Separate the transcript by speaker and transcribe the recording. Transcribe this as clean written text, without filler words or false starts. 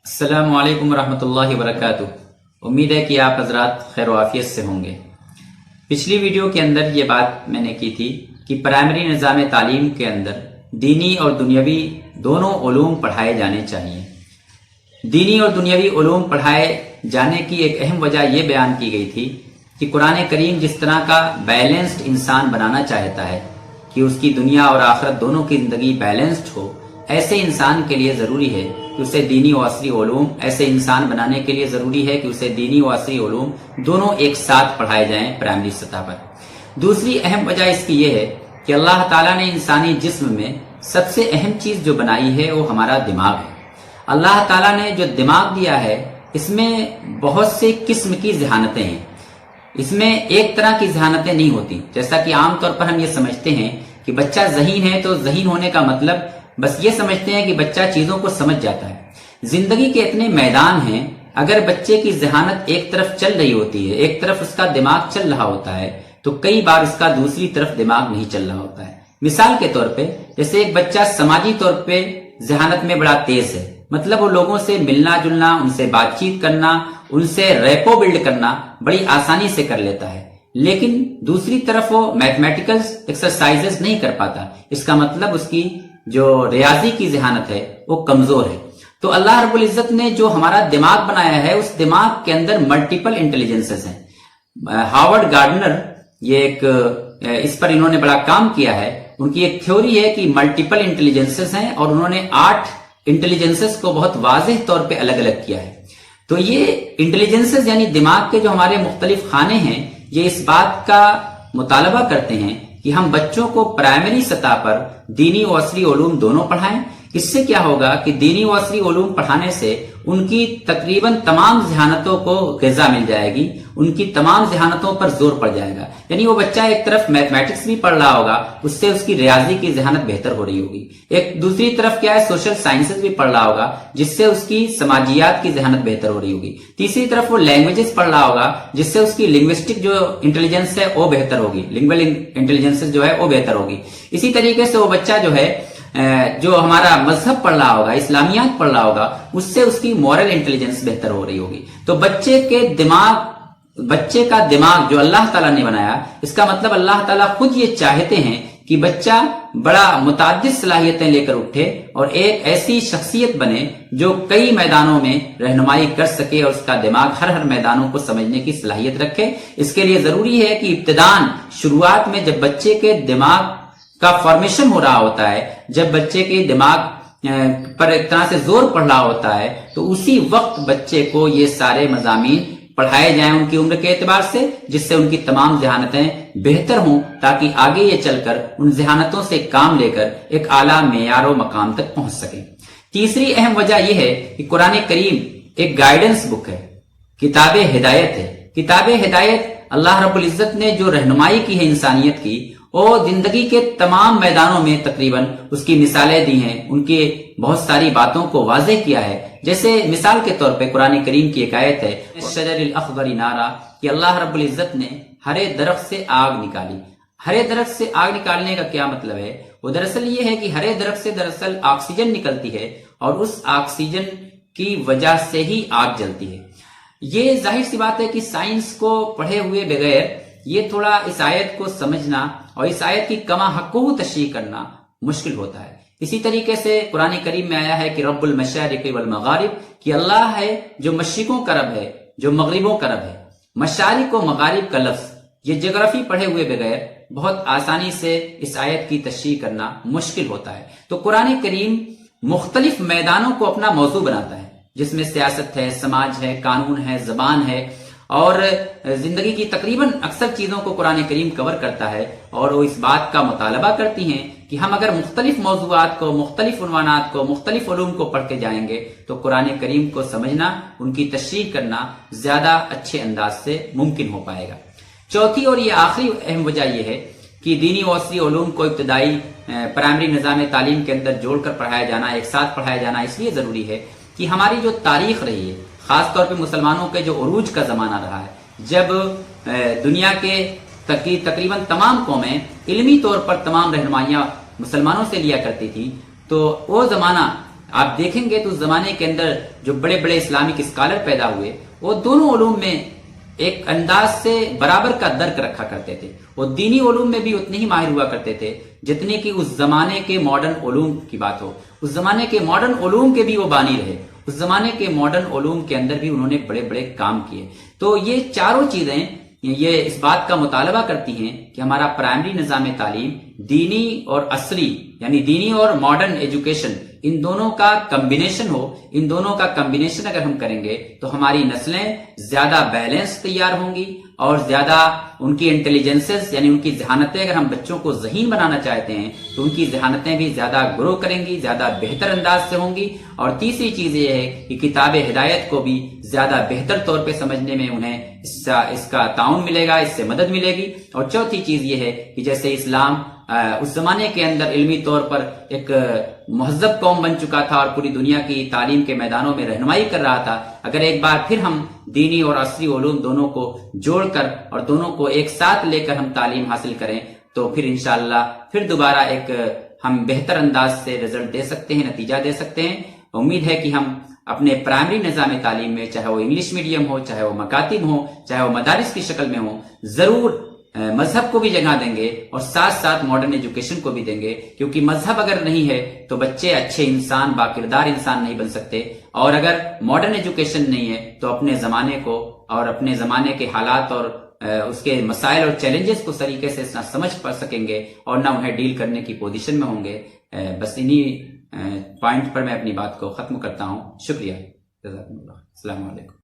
Speaker 1: السلام علیکم ورحمۃ اللہ وبرکاتہ۔ امید ہے کہ آپ حضرات خیر و عافیت سے ہوں گے۔ پچھلی ویڈیو کے اندر یہ بات میں نے کی تھی کہ پرائمری نظام تعلیم کے اندر دینی اور دنیاوی دونوں علوم پڑھائے جانے چاہیے۔ دینی اور دنیاوی علوم پڑھائے جانے کی ایک اہم وجہ یہ بیان کی گئی تھی کہ قرآن کریم جس طرح کا بیلنسڈ انسان بنانا چاہتا ہے کہ اس کی دنیا اور آخرت دونوں کی زندگی بیلنسڈ ہو، ایسے انسان کے لیے ضروری ہے کہ اسے دینی و عصری علوم ایسے انسان بنانے کے لیے ضروری ہے کہ اسے دینی و عصری علوم دونوں ایک ساتھ پڑھائے جائیں پرائمری سطح پر۔ دوسری اہم وجہ اس کی یہ ہے کہ اللہ تعالیٰ نے انسانی جسم میں سب سے اہم چیز جو بنائی ہے وہ ہمارا دماغ ہے۔ اللہ تعالیٰ نے جو دماغ دیا ہے اس میں بہت سے قسم کی ذہانتیں ہیں۔ اس میں ایک طرح کی ذہانتیں نہیں ہوتی، جیسا کہ عام طور پر ہم یہ سمجھتے ہیں کہ بچہ ذہین ہے تو ذہین ہونے کا مطلب بس یہ سمجھتے ہیں کہ بچہ چیزوں کو سمجھ جاتا ہے۔ زندگی کے اتنے میدان ہیں، اگر بچے کی ذہانت ایک طرف چل رہی ہوتی ہے، ایک طرف اس کا دماغ چل رہا ہوتا ہے، تو کئی بار اس کا دوسری طرف دماغ نہیں چل رہا ہوتا ہے۔ مثال کے طور پہ جیسے ایک بچہ سماجی طور پہ ذہانت میں بڑا تیز ہے، مطلب وہ لوگوں سے ملنا جلنا، ان سے بات چیت کرنا، ان سے ریپو بلڈ کرنا بڑی آسانی سے کر لیتا ہے، لیکن دوسری طرف وہ میتھمیٹیکل ایکسرسائزز نہیں کر پاتا۔ اس کا مطلب اس کی جو ریاضی کی ذہانت ہے وہ کمزور ہے۔ تو اللہ رب العزت نے جو ہمارا دماغ بنایا ہے اس دماغ کے اندر ملٹیپل انٹیلیجنسز ہیں۔ ہاورڈ گارڈنر یہ ایک اس پر انہوں نے بڑا کام کیا ہے۔ ان کی ایک تھیوری ہے کہ ملٹیپل انٹیلیجنسز ہیں اور انہوں نے 8 انٹیلیجنسز کو بہت واضح طور پہ الگ الگ کیا ہے۔ تو یہ انٹیلیجنسز یعنی دماغ کے جو ہمارے مختلف خانے ہیں یہ اس بات کا مطالبہ کرتے ہیں کہ ہم بچوں کو پرائمری سطح پر دینی و عصری علوم دونوں پڑھائیں۔ اس سے کیا ہوگا کہ دینی و عصری علوم پڑھانے سے ان کی تقریباً تمام ذہانتوں کو غذا مل جائے گی، ان کی تمام ذہانتوں پر زور پڑ جائے گا۔ یعنی وہ بچہ ایک طرف میتھمیٹکس بھی پڑھ رہا ہوگا، اس سے اس کی ریاضی کی ذہانت بہتر ہو رہی ہوگی، ایک دوسری طرف کیا ہے سوشل سائنسز بھی پڑھ رہا ہوگا جس سے اس کی سماجیات کی ذہانت بہتر ہو رہی ہوگی، تیسری طرف وہ لینگویجز پڑھ رہا ہوگا جس سے اس کی لنگوسٹک جو انٹیلیجنس ہے وہ بہتر ہوگی، لنگوال انٹیلیجنس جو ہے وہ بہتر ہوگی۔ اسی طریقے سے وہ بچہ جو ہے جو ہمارا مذہب پڑھ رہا ہوگا، اسلامیات پڑھ رہا ہوگا، اس سے اس کی مورل انٹیلیجنس بہتر ہو رہی ہوگی۔ تو بچے کا دماغ جو اللہ تعالیٰ نے بنایا، اس کا مطلب اللہ تعالیٰ خود یہ چاہتے ہیں کہ بچہ بڑا متعدد صلاحیتیں لے کر اٹھے اور ایک ایسی شخصیت بنے جو کئی میدانوں میں رہنمائی کر سکے اور اس کا دماغ ہر میدانوں کو سمجھنے کی صلاحیت رکھے۔ اس کے لیے ضروری ہے کہ ابتداءً شروعات میں جب بچے کے دماغ کا فارمیشن ہو رہا ہوتا ہے، جب بچے کے دماغ پر ایک طرح سے زور پڑ رہا ہوتا ہے، تو اسی وقت بچے کو یہ سارے مضامین پڑھائے جائیں ان کی عمر کے اعتبار سے، جس سے ان کی تمام ذہانتیں بہتر ہوں تاکہ آگے یہ چل کر ان ذہانتوں سے کام لے کر ایک اعلیٰ معیار و مقام تک پہنچ سکیں۔ تیسری اہم وجہ یہ ہے کہ قرآن کریم ایک گائیڈنس بک ہے، کتاب ہدایت ہے۔ کتاب ہدایت اللہ رب العزت نے جو رہنمائی کی ہے انسانیت کی، اور زندگی کے تمام میدانوں میں تقریباً اس کی مثالیں دی ہیں، ان کے بہت ساری باتوں کو واضح کیا ہے۔ جیسے مثال کے طور پہ قرآن کریم کی ایک آیت ہے الشجر الاخضر نارا، کہ اللہ رب العزت نے ہرے درخت سے آگ نکالی۔ ہرے درخت سے آگ نکالنے کا کیا مطلب ہے؟ وہ دراصل یہ ہے کہ ہرے درخت سے دراصل آکسیجن نکلتی ہے اور اس آکسیجن کی وجہ سے ہی آگ جلتی ہے۔ یہ ظاہر سی بات ہے کہ سائنس کو پڑھے ہوئے بغیر یہ تھوڑا اس آیت کو سمجھنا اور اس آیت کی کما حقہ تشریح کرنا مشکل ہوتا ہے۔ اسی طریقے سے قرآن کریم میں آیا ہے کہ رب المشارق والمغارب، کہ اللہ ہے جو مشرقوں کا رب ہے، جو مغربوں کا رب ہے۔ مشارق و مغارب کا لفظ یہ جغرافی پڑھے ہوئے بغیر بہت آسانی سے اس آیت کی تشریح کرنا مشکل ہوتا ہے۔ تو قرآن کریم مختلف میدانوں کو اپنا موضوع بناتا ہے، جس میں سیاست ہے، سماج ہے، قانون ہے، زبان ہے، اور زندگی کی تقریباً اکثر چیزوں کو قرآن کریم کور کرتا ہے، اور وہ اس بات کا مطالبہ کرتی ہیں کہ ہم اگر مختلف موضوعات کو، مختلف عنوانات کو، مختلف علوم کو پڑھ کے جائیں گے تو قرآن کریم کو سمجھنا، ان کی تشریح کرنا زیادہ اچھے انداز سے ممکن ہو پائے گا۔ چوتھی اور یہ آخری اہم وجہ یہ ہے کہ دینی و عصری علوم کو ابتدائی پرائمری نظام تعلیم کے اندر جوڑ کر پڑھایا جانا، ایک ساتھ پڑھایا جانا اس لیے ضروری ہے کہ ہماری جو تاریخ رہی ہے، خاص طور پہ مسلمانوں کے جو عروج کا زمانہ رہا ہے، جب دنیا کے تقریباً تمام قومیں علمی طور پر تمام رہنمائیاں مسلمانوں سے لیا کرتی تھی، تو وہ زمانہ آپ دیکھیں گے تو اس زمانے کے اندر جو بڑے بڑے اسلامک اسکالر پیدا ہوئے وہ دونوں علوم میں ایک انداز سے برابر کا درک رکھا کرتے تھے. وہ دینی علوم میں بھی اتنے ہی ماہر ہوا کرتے تھے جتنے کہ اس زمانے کے ماڈرن علوم کی بات ہو. اس زمانے کے ماڈرن علوم کے بھی وہ بانی رہے. اس زمانے کے ماڈرن علوم کے اندر بھی انہوں نے بڑے بڑے کام کیے. تو یہ چاروں چیزیں یہ اس بات کا مطالبہ کرتی ہیں کہ ہمارا پرائمری نظام تعلیم دینی اور عصری یعنی دینی اور ماڈرن ایجوکیشن ان دونوں کا کمبینیشن ہو. ان دونوں کا کمبینیشن اگر ہم کریں گے تو ہماری نسلیں زیادہ بیلنس تیار ہوں گی اور زیادہ ان کی انٹیلیجنسز یعنی ان کی ذہانتیں اگر ہم بچوں کو ذہین بنانا چاہتے ہیں تو ان کی ذہانتیں بھی زیادہ گرو کریں گی, زیادہ بہتر انداز سے ہوں گی. اور تیسری چیز یہ ہے کہ کتاب ہدایت کو بھی زیادہ بہتر طور پہ سمجھنے میں انہیں اس کا تعاون ملے گا, اس سے مدد ملے گی. اور چوتھی چیز یہ ہے کہ جیسے اسلام اس زمانے کے اندر علمی طور پر ایک مہذب قوم بن چکا تھا اور پوری دنیا کی تعلیم کے میدانوں میں رہنمائی کر رہا تھا, اگر ایک بار پھر ہم دینی اور عصری علوم دونوں کو جوڑ کر اور دونوں کو ایک ساتھ لے کر ہم تعلیم حاصل کریں تو پھر انشاءاللہ پھر دوبارہ ایک ہم بہتر انداز سے رزلٹ دے سکتے ہیں, نتیجہ دے سکتے ہیں. امید ہے کہ ہم اپنے پرائمری نظام تعلیم میں چاہے وہ انگلش میڈیم ہو, چاہے وہ مکاتب ہو, چاہے وہ مدارس کی شکل میں ہو, ضرور مذہب کو بھی جگہ دیں گے اور ساتھ ساتھ ماڈرن ایجوکیشن کو بھی دیں گے. کیونکہ مذہب اگر نہیں ہے تو بچے اچھے انسان, باکردار انسان نہیں بن سکتے. اور اگر ماڈرن ایجوکیشن نہیں ہے تو اپنے زمانے کو اور اپنے زمانے کے حالات اور اس کے مسائل اور چیلنجز کو طریقے سے نہ سمجھ پا سکیں گے اور نہ انہیں ڈیل کرنے کی پوزیشن میں ہوں گے. بس انہی پوائنٹ پر میں اپنی بات کو ختم کرتا ہوں. شکریہ. جزاکم اللہ. السلام علیکم.